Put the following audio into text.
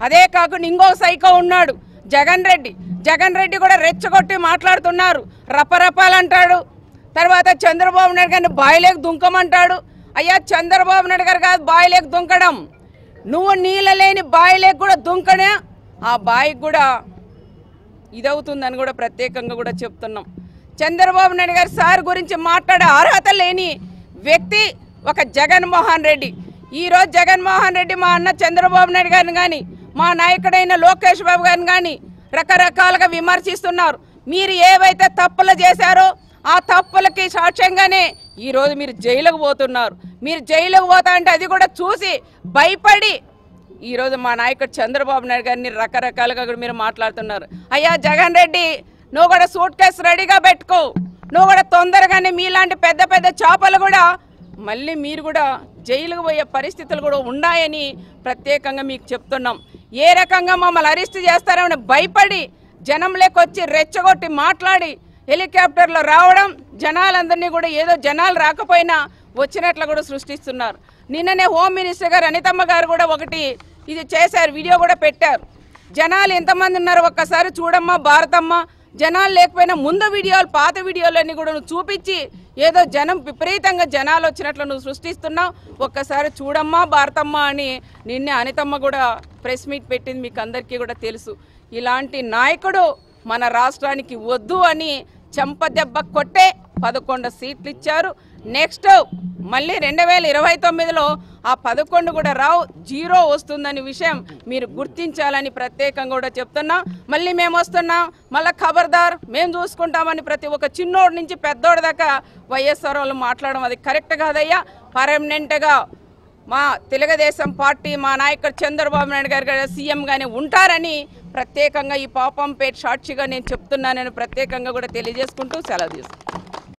అదే కాకుండా ఇంకో సైకో ఉన్నాడు జగన్ రెడ్డి కూడా రెచ్చగొట్టి మాట్లాడుతున్నారు. రపరపాలు అంటాడు. తర్వాత చంద్రబాబు నాయుడు గారిని బాయిలేకి దుంకమంటాడు. అయ్యా చంద్రబాబు నాయుడు గారు కాదు బాయిలేకి దుంకడం, నువ్వు నీళ్ళ లేని బాయిలేకి కూడా దుంకనే ఆ బాయికి కూడా ఇదవుతుందని కూడా ప్రత్యేకంగా కూడా చెప్తున్నాం. చంద్రబాబు నాయుడు గారి సార్ గురించి మాట్లాడే అర్హత లేని వ్యక్తి ఒక జగన్మోహన్ రెడ్డి. ఈరోజు జగన్మోహన్ రెడ్డి మా అన్న చంద్రబాబు నాయుడు గారిని కానీ మా నాయకుడైన లోకేష్ బాబు గారిని కానీ రకరకాలుగా విమర్శిస్తున్నారు. మీరు ఏవైతే తప్పులు చేశారో ఆ తప్పులకి సాక్ష్యంగానే ఈరోజు మీరు జైలుకు పోతున్నారు. మీరు జైలుకు పోతా అంటే అది కూడా చూసి భయపడి ఈరోజు మా నాయకుడు చంద్రబాబు నాయుడు గారిని రకరకాలుగా కూడా మీరు మాట్లాడుతున్నారు. అయ్యా జగన్ రెడ్డి, నువ్వు కూడా సూట్ కేసు రెడీగా పెట్టుకో. నువ్వు కూడా తొందరగానే మీలాంటి పెద్ద పెద్ద చేపలు కూడా మళ్ళీ మీరు కూడా జైలుకు పోయే పరిస్థితులు కూడా ఉన్నాయని ప్రత్యేకంగా మీకు చెప్తున్నాం. ఏ రకంగా మమ్మల్ని అరెస్ట్ చేస్తారని భయపడి జనంలోకి వచ్చి రెచ్చగొట్టి మాట్లాడి హెలికాప్టర్లో రావడం, జనాలందరినీ కూడా ఏదో జనాలు రాకపోయినా వచ్చినట్లు కూడా సృష్టిస్తున్నారు. నిన్ననే హోమ్ మినిస్టర్ గారు అనితమ్మ గారు కూడా ఒకటి ఇది చేశారు, వీడియో కూడా పెట్టారు. జనాలు ఎంతమంది ఉన్నారు ఒక్కసారి చూడమ్మా భారతమ్మ. జనాలు లేకపోయినా ముందు వీడియోలు పాత వీడియోలన్నీ కూడా నువ్వు చూపించి ఏదో జనం విపరీతంగా జనాలు వచ్చినట్లు నువ్వు సృష్టిస్తున్నావు. ఒక్కసారి చూడమ్మా భారతమ్మ అని నిన్నే అనితమ్మ కూడా ప్రెస్ మీట్ పెట్టింది, మీకు అందరికీ కూడా తెలుసు. ఇలాంటి నాయకుడు మన రాష్ట్రానికి వద్దు అని చెంపదెబ్బ కొట్టే 11 సీట్లు ఇచ్చారు. నెక్స్ట్ మళ్ళీ 2029లో ఆ 11 కూడా రావు, 0 వస్తుందని విషయం మీరు గుర్తించాలని ప్రత్యేకంగా కూడా చెప్తున్నాం. మళ్ళీ మేము వస్తున్నాం, మళ్ళీ ఖబర్దార్ మేము చూసుకుంటామని ప్రతి ఒక్క చిన్నోడి నుంచి పెద్దోడి దాకా వైఎస్ఆర్ వాళ్ళు మాట్లాడడం అది కరెక్ట్ కాదయ్యా. పర్మనెంట్గా మా తెలుగుదేశం పార్టీ మా నాయకుడు చంద్రబాబు నాయుడు గారు సీఎంగానే ఉంటారని ప్రత్యేకంగా ఈ పాపంపేట సాక్షిగా నేను చెప్తున్నానని ప్రత్యేకంగా కూడా తెలియజేసుకుంటూ సెలవు తీసుకుంటాను.